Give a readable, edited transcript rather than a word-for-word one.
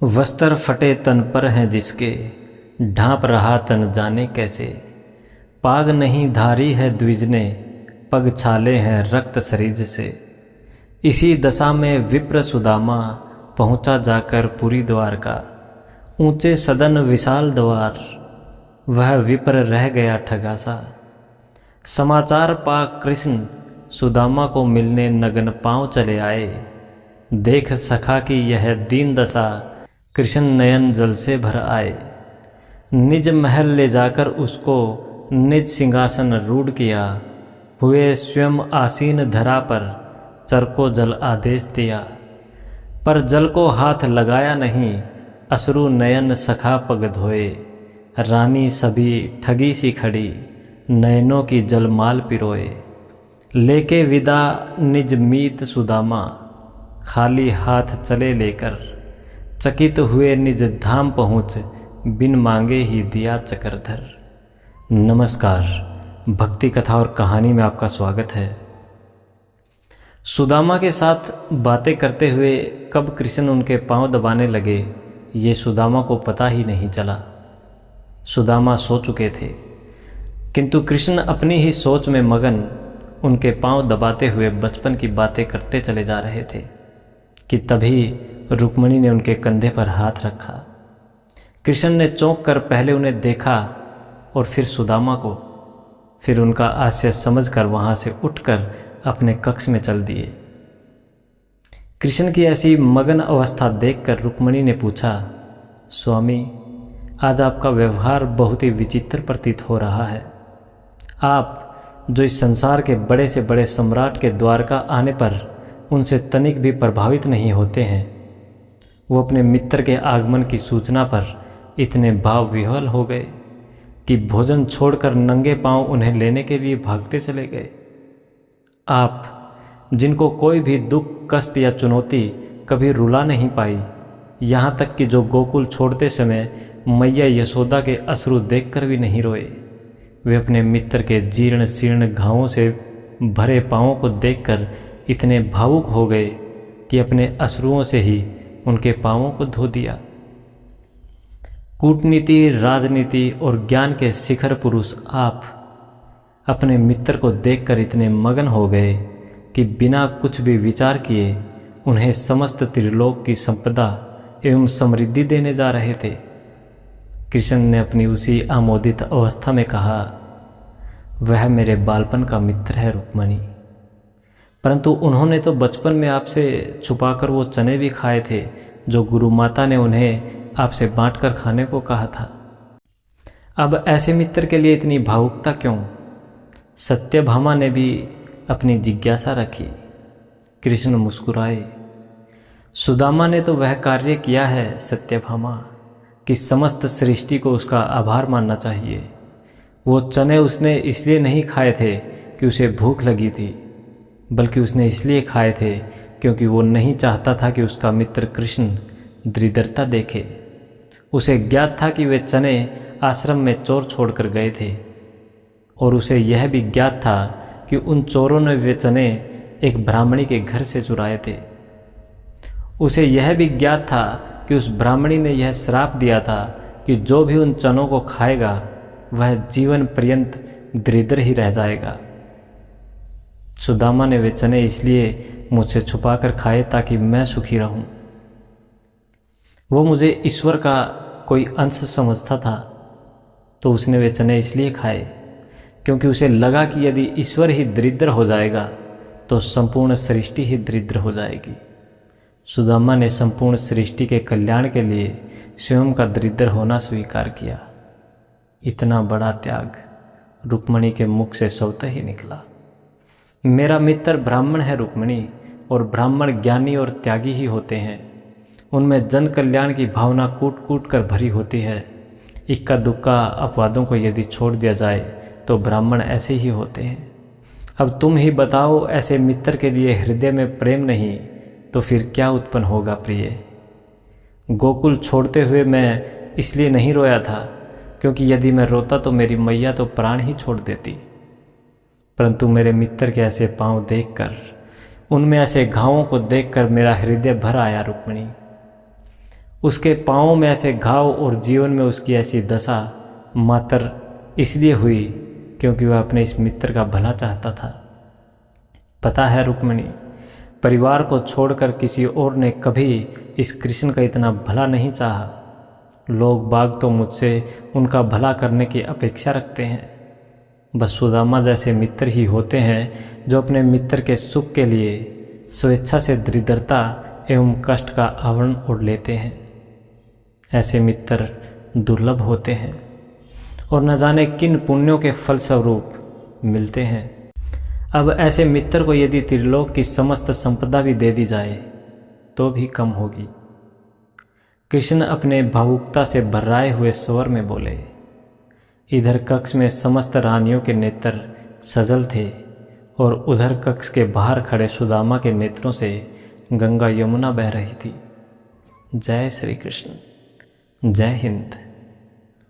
वस्त्र फटे तन पर हैं जिसके, ढांप रहा तन जाने कैसे। पाग नहीं धारी है द्विज ने, पग छाले हैं रक्त सरिज से। इसी दशा में विप्र सुदामा पहुँचा जाकर पुरी द्वार का। ऊंचे सदन विशाल द्वार, वह विप्र रह गया ठगासा। समाचार पा कृष्ण सुदामा को मिलने नग्न पांव चले आए। देख सखा कि यह दीन दशा, कृष्ण नयन जल से भर आए। निज महल ले जाकर उसको निज सिंहासन रूढ़ किया। हुए स्वयं आसीन धरा पर, चर को जल आदेश दिया। पर जल को हाथ लगाया नहीं, अश्रु नयन सखा पग धोए। रानी सभी ठगी सी खड़ी, नयनों की जलमाल पिरोए। लेके विदा निज मीत सुदामा, खाली हाथ चले लेकर। चकित हुए निज धाम पहुँच, बिन मांगे ही दिया चक्रधर। नमस्कार, भक्ति कथा और कहानी में आपका स्वागत है। सुदामा के साथ बातें करते हुए कब कृष्ण उनके पांव दबाने लगे, ये सुदामा को पता ही नहीं चला। सुदामा सो चुके थे, किंतु कृष्ण अपनी ही सोच में मगन उनके पांव दबाते हुए बचपन की बातें करते चले जा रहे थे कि तभी रुक्मिणी ने उनके कंधे पर हाथ रखा। कृष्ण ने चौंक कर पहले उन्हें देखा और फिर सुदामा को, फिर उनका आश्चर्य समझकर वहां से उठकर अपने कक्ष में चल दिए। कृष्ण की ऐसी मगन अवस्था देखकर रुक्मिणी ने पूछा, स्वामी, आज आपका व्यवहार बहुत ही विचित्र प्रतीत हो रहा है। आप जो इस संसार के बड़े से बड़े सम्राट के द्वारका आने पर उनसे तनिक भी प्रभावित नहीं होते हैं, वो अपने मित्र के आगमन की सूचना पर इतने भाव विह्वल हो गए कि भोजन छोड़कर नंगे पांव उन्हें लेने के लिए भागते चले गए। आप जिनको कोई भी दुख, कष्ट या चुनौती कभी रुला नहीं पाई, यहाँ तक कि जो गोकुल छोड़ते समय मैया यशोदा के अश्रु देखकर भी नहीं रोए, वे अपने मित्र के जीर्ण शीर्ण घावों से भरे पांवों को देखकर इतने भावुक हो गए कि अपने अश्रुओं से ही उनके पांवों को धो दिया। कूटनीति, राजनीति और ज्ञान के शिखर पुरुष आप अपने मित्र को देखकर इतने मगन हो गए कि बिना कुछ भी विचार किए उन्हें समस्त त्रिलोक की संपदा एवं समृद्धि देने जा रहे थे। कृष्ण ने अपनी उसी आमोदित अवस्था में कहा, वह मेरे बालपन का मित्र है रुक्मिणी, परंतु उन्होंने तो बचपन में आपसे छुपाकर वो चने भी खाए थे जो गुरु माता ने उन्हें आपसे बांटकर खाने को कहा था। अब ऐसे मित्र के लिए इतनी भावुकता क्यों? सत्यभामा ने भी अपनी जिज्ञासा रखी। कृष्ण मुस्कुराए। सुदामा ने तो वह कार्य किया है सत्यभामा कि समस्त सृष्टि को उसका आभार मानना चाहिए। वो चने उसने इसलिए नहीं खाए थे कि उसे भूख लगी थी, बल्कि उसने इसलिए खाए थे क्योंकि वो नहीं चाहता था कि उसका मित्र कृष्ण दरिद्रता देखे। उसे ज्ञात था कि वे चने आश्रम में चोर छोड़कर गए थे, और उसे यह भी ज्ञात था कि उन चोरों ने वे चने एक ब्राह्मणी के घर से चुराए थे। उसे यह भी ज्ञात था कि उस ब्राह्मणी ने यह श्राप दिया था कि जो भी उन चनों को खाएगा वह जीवन पर्यंत दरिद्र ही रह जाएगा। सुदामा ने वे चने इसलिए मुझसे छुपाकर खाए ताकि मैं सुखी रहूं। वो मुझे ईश्वर का कोई अंश समझता था, तो उसने वे चने इसलिए खाए क्योंकि उसे लगा कि यदि ईश्वर ही दरिद्र हो जाएगा तो संपूर्ण सृष्टि ही दरिद्र हो जाएगी। सुदामा ने संपूर्ण सृष्टि के कल्याण के लिए स्वयं का दरिद्र होना स्वीकार किया। इतना बड़ा त्याग रुक्मिणी के मुख से स्वतः ही निकला। मेरा मित्र ब्राह्मण है रुक्मिणी, और ब्राह्मण ज्ञानी और त्यागी ही होते हैं। उनमें जन कल्याण की भावना कूट कूट कर भरी होती है। इक्का दुक्का अपवादों को यदि छोड़ दिया जाए तो ब्राह्मण ऐसे ही होते हैं। अब तुम ही बताओ, ऐसे मित्र के लिए हृदय में प्रेम नहीं तो फिर क्या उत्पन्न होगा प्रिय? गोकुल छोड़ते हुए मैं इसलिए नहीं रोया था क्योंकि यदि मैं रोता तो मेरी मैया तो प्राण ही छोड़ देती, परंतु मेरे मित्र के ऐसे पांव देखकर, उनमें ऐसे घावों को देखकर मेरा हृदय भर आया रुक्मिणी। उसके पाँवों में ऐसे घाव और जीवन में उसकी ऐसी दशा मात्र इसलिए हुई क्योंकि वह अपने इस मित्र का भला चाहता था। पता है रुक्मिणी, परिवार को छोड़कर किसी और ने कभी इस कृष्ण का इतना भला नहीं चाहा। लोग बाग तो मुझसे उनका भला करने की अपेक्षा रखते हैं। बस सुदामा जैसे मित्र ही होते हैं जो अपने मित्र के सुख के लिए स्वेच्छा से दरिद्रता एवं कष्ट का आवरण ओढ़ लेते हैं। ऐसे मित्र दुर्लभ होते हैं और न जाने किन पुण्यों के फलस्वरूप मिलते हैं। अब ऐसे मित्र को यदि त्रिलोक की समस्त संपदा भी दे दी जाए तो भी कम होगी। कृष्ण अपने भावुकता से भर्राए हुए स्वर में बोले। इधर कक्ष में समस्त रानियों के नेत्र सजल थे और उधर कक्ष के बाहर खड़े सुदामा के नेत्रों से गंगा यमुना बह रही थी। जय श्री कृष्ण, जय हिंद।